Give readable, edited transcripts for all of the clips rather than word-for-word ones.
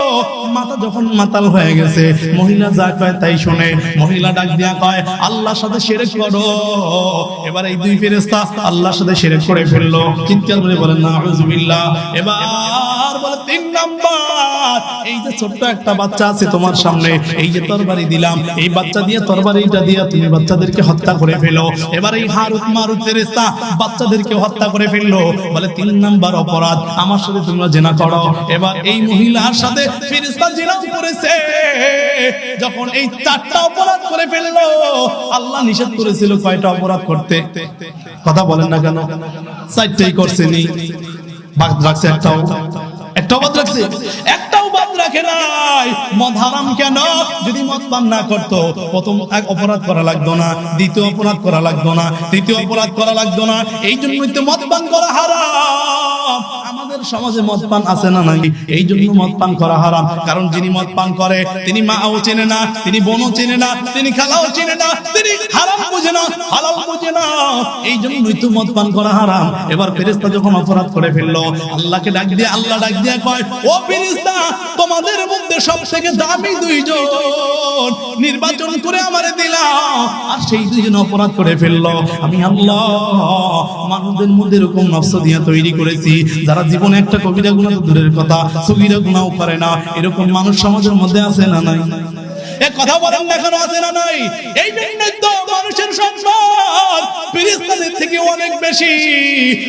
মাথা যখন মাতাল হয়ে গেছে, মহিলা যা কয় তাই শুনে। মহিলা ডাক দিয়া কয়, আল্লাহর সাথে শিরক করো। এবার এই দুই ফেরেশতা আল্লাহর সাথে শিরক করে ফেললো। চিৎকার করে বলেন নাউযুবিল্লাহ। এবার বলে ৩ নাম্বার, এই যে ছোট্ট একটা বাচ্চা আছে তোমার সামনে, এই যে তরবারি দিলাম, এই বাচ্চা দিয়ে তরবারিটা দিয়ে তুমি বাচ্চাদেরকে হত্যা করে ফেলো। এবার এই হারুত মারুত ফেরেশতা বাচ্চাদেরকে হত্যা করে ফেললো। বলে ৩ নাম্বার অপরাধ, আমার সাথে তোমরা জিনা করো। এবার এই মহিলার সাথে ফেরেশতা জিনা করেছে। যখন এই 4টা অপরাধ করে ফেললো, আল্লাহ নিষেধ করেছিল কয়টা অপরাধ করতে? কথা বলেন না কেন? 4টাই করছেনি, বাদ রাখছে একটাও বাদ রাখছে, একটাও বাদ রাখে নাই। মদ হারাম কেন? যদি মদ পান না করতো, প্রথম এক অপরাধ করা লাগতো না, দ্বিতীয় অপরাধ করা লাগতো না, তৃতীয় অপরাধ করা লাগতো না। এই জন্যই তো মদ পান করা হারাম। আমাদের সমাজে মদ পান আছে না নাই? এই জন্য মদ পান করা হারাম। কারণ যিনি মদ পান করে, তিনি মাও চেনে না, তিনি বোনও চেনে না, তিনি খালাও চেনে না, তিনি হারাম বুঝে না, হালাল বুঝে না। এই জন্যই তো মদ পান করা হারাম। এবার ফেরেশতা যখন অপরাধ করে ফেললো, আল্লাহকে ডাক দিয়ে, আল্লাহ ডাক দিয়ে কয়, ও ফেরেশতা, তোমাদের মধ্যে সবথেকে দামি 2 জন নির্বাচন করে আমারে দিলাম, আর সেই 2 জন অপরাধ করে ফেললো। আমি আল্লাহ মানুষদের মধ্যে এরকম নফস দিয়ে তৈরি করেছি, যারা জীবনে একটা কবিরা গুনাহ তো দূরের কথা, সগীরা গুনাহও করে না। এরকম মানুষ সমাজের মধ্যে আছে না নাই? এক কথা বলেন না, কেন আছে না নাই? এই জন্যই তো মানুষের সম্মান ফেরেশতাদের থেকে অনেক বেশি।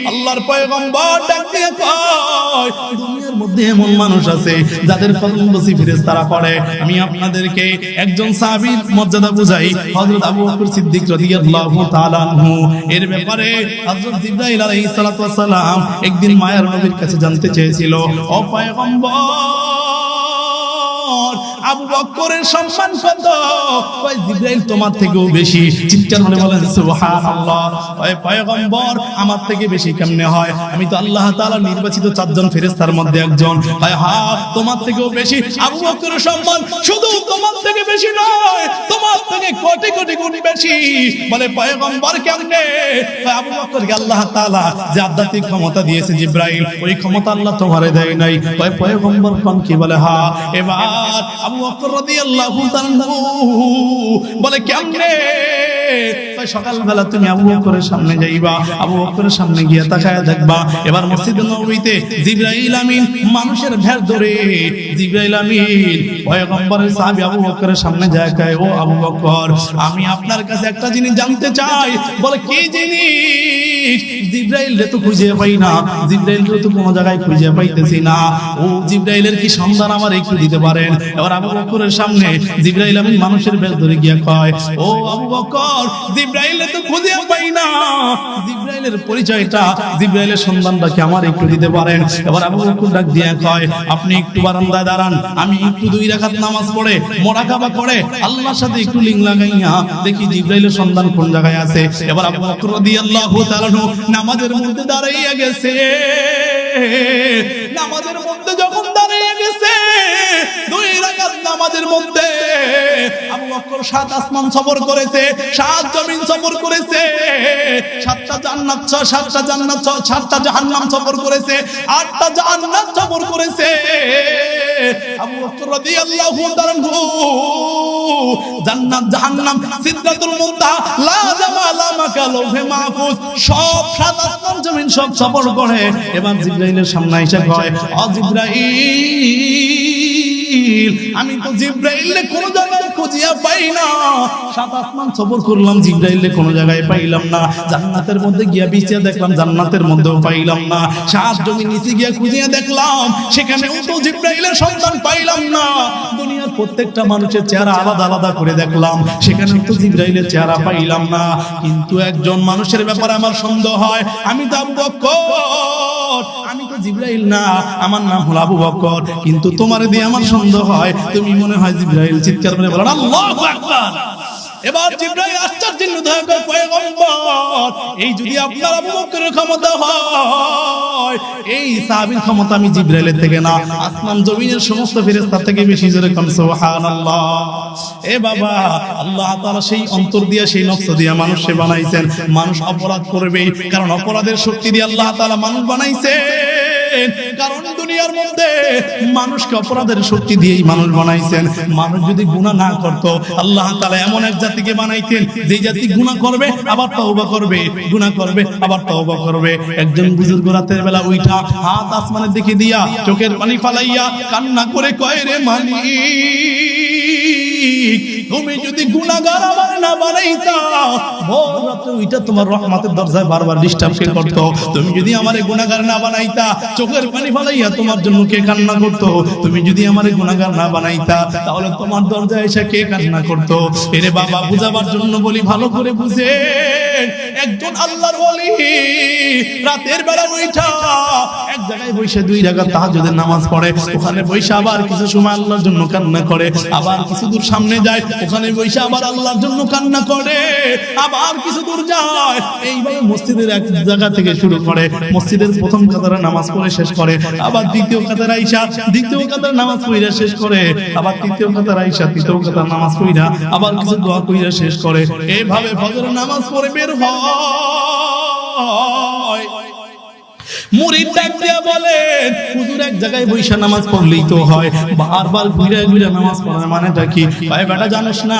আল্লাহর পয়গম্বর ডাক দিয়ে কয়, দুনিয়ার মধ্যে এমন মানুষ আছে যাদের কদমবুসি ফেরেশতারা করে। আমি আপনাদেরকে একজন সাহাবীর মর্যাদা বুঝাই। হযরত আবু বকর সিদ্দিক রাদিয়াল্লাহু তাআলা আনহু এর ব্যাপারে হযরত জিবরাইল আলাইহিস সালাতু ওয়াস সালাম একদিন মায়ার নবীর কাছে জানতে চেয়েছিল, ও পয়গম্বর, আবু বকরের সম্মান কত? ওই জিবরাইল তোমার থেকেও বেশি। চিৎকার করে বলেন সুবহানাল্লাহ। ওই পয়গম্বর, আমার থেকে বেশি কেমনে হয়? আমি তো আল্লাহ তাআলা নির্বাচিত 4 জন ফেরেশতার মধ্যে একজন। হয় হ্যাঁ, তোমার থেকেও বেশি। আবু বকরের সম্মান শুধু তোমার থেকে বেশি নয়, তোমার থেকে কোটি কোটি গুণ বেশি। বলে পয়গম্বর কেমনে? আবু বকরকে আল্লাহ তাআলা যে আধ্যাত্মিক ক্ষমতা দিয়েছে জিবরাইল, ওই ক্ষমতা আল্লাহ তোমারে দেয় নাই। ওই পয়গম্বর কোন কি? বলে হ্যাঁ। এবার আবু বকর রাদিয়াল্লাহু তাআলা বলে কেমনে? সকালবেলা তুমি আবু বকরের সামনে যাইবা, আবু বকরের সামনে গিয়ে তাকায়া দেখবা, এবার মসজিদে নববীতে জিবরাইল আমিন মানুষের ভেড় ধরে, জিবরাইল আমিন পয়গম্বরের সাহাবী আবু বকরের সামনে যায় কয়, ও আবু বকর, আমি আপনার কাছে একটা জিনিস জানতে চাই। বলে কি জিনিস? জিবরাইল রে তো খুঁজে পাই না, জিবরাইল রে তো কোনো জায়গায় খুঁজে পাইতেছি না। ও জিবরাইলের কি সন্ধান আমার একটু দিতে পারেন? এবার আবু বকরের সামনে জিবরাইল আমিন মানুষের ভেড় ধরে গিয়ে কয়, ও আবু বকর, জিবরাইল তো খুঁজে পাই না, জিবরাইলের পরিচয়টা, জিবরাইলের সন্ধানটা কি আমার একটু দিতে পারেন? এবার আবু বকর ডাক দিয়ে কয়, আপনি একটু বারান্দায় দাঁড়ান, আমি একটু 2 রাকাত নামাজ পড়ে মুরাকাবা করে আল্লাহর সাথে একটু লিং লাগাইয়া দেখি জিবরাইলের সন্ধান কোন জায়গায় আছে। এবার আবু বকর রাদিয়াল্লাহু তাআলা নামাজের মধ্যে দাঁড়াইয়া গেছে। নামাজের মধ্যে যখন দাঁড়িয়ে গেছে, 2 রাকাত নামাজের মধ্যে আবু বকর 7 আসমান সফর করেছে, 7 জমিন সফর করেছে, 7টা জান্নাত, 7টা জান্নাত, 7টা জাহান্নাম সফর করেছে, 8টা জান্নাত সফর করেছে। আবু বকর রাদিয়াল্লাহু তাআলা জান্নাত, জাহান্নাম, সিদরাতুল মুনতাহা, লা জামালা মাকা, লৌহে মাহফুজ, সব 7 আসমান জমিন সব সফর করে। এবার জিবরাইলের সামনে এসে কয়, ও জিবরাইল, আমি তো জিবরাইলকে কোন জায়গায় খুঁজিয়া পাই না। 7 আসমান সফর করলাম, জিবরাইলকে কোন জায়গায় পাইলাম না। জান্নাতের মধ্যে গিয়া বিছিয়ে দেখলাম, জান্নাতের মধ্যেও পাইলাম না। 7 জমি নিচে গিয়া খুঁজিয়া দেখলাম, সেখানেও তো জিবরাইলের সন্ধান পাইলাম না। দুনিয়ার প্রত্যেকটা মানুষের চেহারা আলাদা আলাদা করে দেখলাম, সেখানেও তো জিবরাইলের চেহারা পাইলাম না। কিন্তু একজন মানুষের ব্যাপারে আমার সন্দেহ হয়, আমি তো আবু বকর, আমি তো জিবরাইল না, আমার নাম হলো আবু বকর, কিন্তু তোমার দিয়ে আমার সন্দেহ হয়, তুমি মনে হয় জিবরাইল। চিৎকার করে বলেন আল্লাহু আকবার। এবার জিবরাইল আশ্চর্যান্বিত হয়ে কয়, পয়গম্বর, এই যদি আপনার আবু বকরের ক্ষমতা হয়, এই সাহাবীর ক্ষমতা আমি জিবরাইলের থেকে না, আসমান জমিনের সমস্ত ফেরেশতার থেকে বেশি। জোরে কোন সুবহানাল্লাহ। এ বাবা, আল্লাহ তাআলা সেই অন্তর দিয়া, সেই নফস দিয়া মানুষকে বানাইছেন। মানুষ অপরাধ করবে, কারণ অপরাধের শক্তি দিয়ে আল্লাহ তাআলা মানুষ বানাইছে। কারণ দুনিয়ার মধ্যে মানুষকে অপরাধের শক্তি দিয়েই মানুষ বানাইছেন। মানুষ যদি গুনাহ না করত, আল্লাহ তাআলা এমন এক জাতিকে বানাইতেন যে জাতি গুনাহ করবে আবার তওবা করবে, গুনাহ করবে আবার তওবা করবে। একজন বুজুর্গ রাতের বেলা উঠা হাত আসমানের দিকে দিয়া চোখের পানি ফালাইয়া কান্না করে কয়, রে মালিক, তুমি যদি গুনাহগার আমার না বানাইতা, ভোর রাতে ওইটা তোমার রহমতের দরজায় বারবার ডিস্টার্ব কে করতো। তুমি যদি আমারে গুনাহগার না বানাইতা, চোখের পানি ফালাইয়া তোমার জন্য কে কান্না করতো? তুমি যদি আমারে গুনাহগার না বানাইতা, তাহলে তোমার দরজায় এসে কে কান্না করতো? এরে বাবা, বুঝাবার জন্য বলি, ভালো করে বুঝে। একজন আল্লাহর ওলি রাতের বেলা উঠা এক জায়গায় বসে 2 রাকাত তাহাজ্জুদের নামাজ পড়ে, ওখানে বসে আবার কিছু সময় আল্লাহর জন্য কান্না করে, আবার কিছু দূর সামনে যায়, ওখানে বসে আবার আল্লাহর জন্য কান্না করে, আবার কিছু দূর যায়। এইভাবে মসজিদের এক জায়গা থেকে শুরু করে, মসজিদের প্রথম কাতারে নামাজ পড়ে শেষ করে, আবার দ্বিতীয় কাতারে আইসা দ্বিতীয় কাতারে নামাজ পড়া শেষ করে, আবার তৃতীয় কাতারে আইসা তৃতীয় কাতারে নামাজ পড়া আবার কিছু দোয়া কইরা শেষ করে। এইভাবে ফজরের নামাজ পড়ে বের হয়। মুরিদ ডাক দিয়া বলেন, হুজুর এক জায়গায় বইসা নামাজ পড়লেই তো হয়, বারবার ঘুরে ঘুরে নামাজ পড়ার মানেটা কি? ভাই বেটা, জানিস না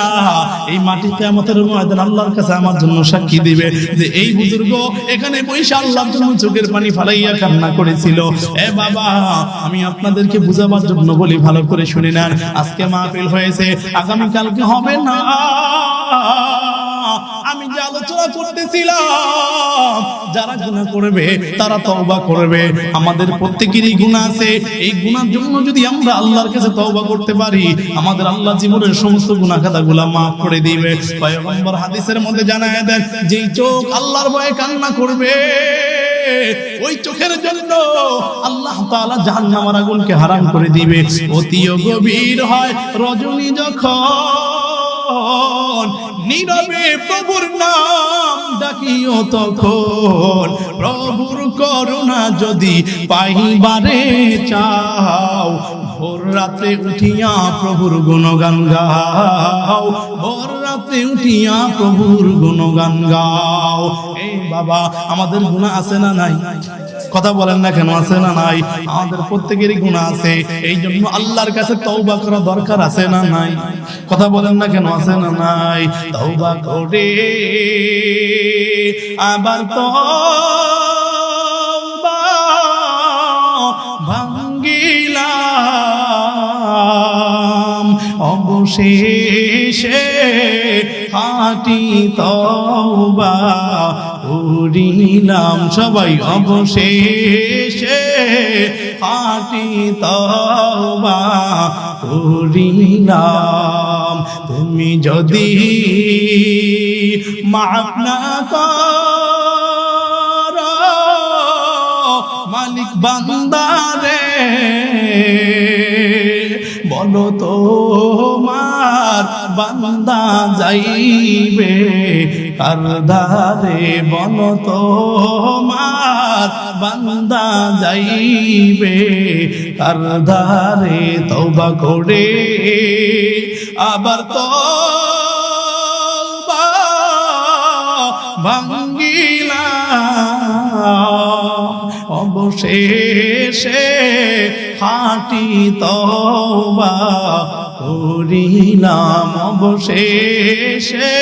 এই মাটি কিয়ামতের ময়দান আল্লাহর কাছে আমার জন্য সাক্ষী দিবে যে এই বুজুর্গ এখানে বইসা আল্লাহর জন্য চোখের পানি ফালাইয়া কান্না করেছিল। এ বাবা, আমি আপনাদেরকে বুঝাবার জন্য বলি, ভালো করে শুনে নেন। আজকে মাহফিল হয়েছে, আগামী কালকে হবে না। আমি যে আলোচনা করতেছিলাম, যারা গুনাহ করবে তারা তওবা করবে। আমাদের প্রত্যেকেরই গুনাহ আছে। এই গুনার জন্য যদি আমরা আল্লাহর কাছে তওবা করতে পারি, আমাদের আল্লাহ জীবনের সমস্ত গুনাহ খাতাগুলো maaf করে দিবে। পয়গম্বর হাদিসের মধ্যে জানায় দেন, যেই চোখ আল্লাহর ভয়ে কান্না করবে, ওই চোখের জন্য আল্লাহ তাআলা জাহান্নামের আগুনকে হারাম করে দিবে। অতি গভীর হয় রজনী যখন, নীরবে প্রভুর নাম ডাকিও তখন, প্রভুর করুণা যদি পাইবারে চাও, ভোর রাতে উঠিয়া প্রভুর গুণগান গাও, ভোর রাতে উঠিয়া প্রভুর গুণগান গাও। এই বাবা, আমাদের গুনাহ আছে না নাই? কথা বলেন না কেন, আছে না নাই? আমাদের প্রত্যেকেরই গুনাহ আছে। এই জন্য আল্লাহর কাছে তওবা করা দরকার, আছে না নাই? কথা বলেন না কেন, আছে না নাই? তওবা করে আবার তওবা ভাঙ্গিলাম, অবশেষে খাঁটি তওবা করিলাম। সবাই অবশেষে খাঁটি তওবা করিলাম। তুমি যদি মাফ না করো মালিক বান্দারে, বলো তোমার বান্দা যাইবে কার ধারে, বলো তোমার বান্দা যাইবে কার ধারে। তওবা করে আবার তওবা ভাঙ্গিলাম, অবশেষে খাঁটি তওবা করিলাম, অবশেষে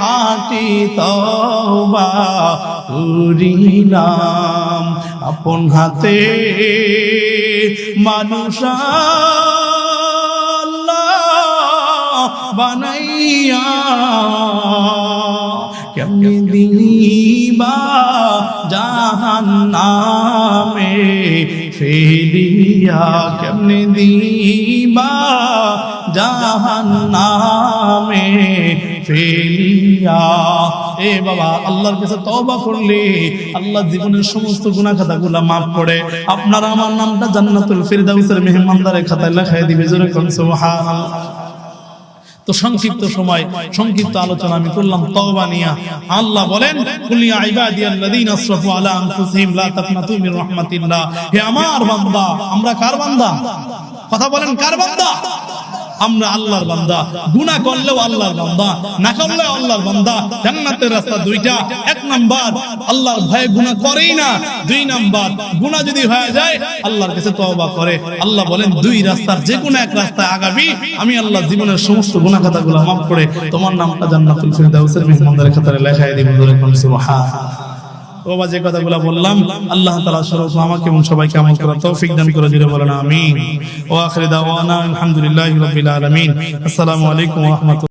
খাঁটি তওবা করিলাম। আপন হাতে মানুষ বানাইয়া কেমনি দিবা জাহান্নামে ফেলিয়া, কেমনি দিবা জাহান্নামে ফেলিয়া। এ বাবা, আল্লাহর কাছে তওবা করলে আল্লাহ জীবনের সমস্ত গুনাহ খাতাগুলো maaf করে আপনার আমার নামটা জান্নাতুল ফিরদাউসের মেহমানদারের খাতায় লেখায় দিবে। জোরে কোন সুবহানাল্লাহ। তো সংক্ষিপ্ত সময় সংক্ষিপ্ত আলোচনা আমি করলাম তওবা নিয়া। আল্লাহ বলেন, কুল ইয়া ইবাদিয়াল্লাযীনা আসরাফু আলা আনফুসিহিম লা তাকনাতু মির রাহমাতিল্লাহ। হে আমার বান্দা, আমরা কার বান্দা? কথা বলেন, কার বান্দা? আমরা আল্লাহর বান্দা, গুনাহ করলেও আল্লাহর বান্দা, না করলেও আল্লাহর বান্দা। জান্নাতের রাস্তা দুইটা, এক নাম্বার আল্লাহর ভয়ে গুনাহ করেই না, দুই নাম্বার গুনাহ যদি হয়ে যায় আল্লাহর কাছে তওবা করে। আল্লাহ বলেন দুই রাস্তার যে কোনো এক রাস্তায় আগাবি, আমি আল্লাহ জীবনের সমস্ত গুনাহ খাতাগুলো মাফ করে তোমার নামটা জান্নাতুল ফিরদাউসের মেহমানদের খাতারে লেখায় দিব। সুবহানাল্লাহ। বাবা যে কথাগুলো বললাম আল্লাহ তাআলা সর্বপ্রথম আমাকে এবং সবাইকে আমল করার তৌফিক দান করে দিলে বলেন আমিন। ওয়া আখিরু দাওয়ানা আলহামদুলিল্লাহি রাব্বিল আলামিন। আসসালামু আলাইকুম ওয়া রাহমাতুল্লাহ।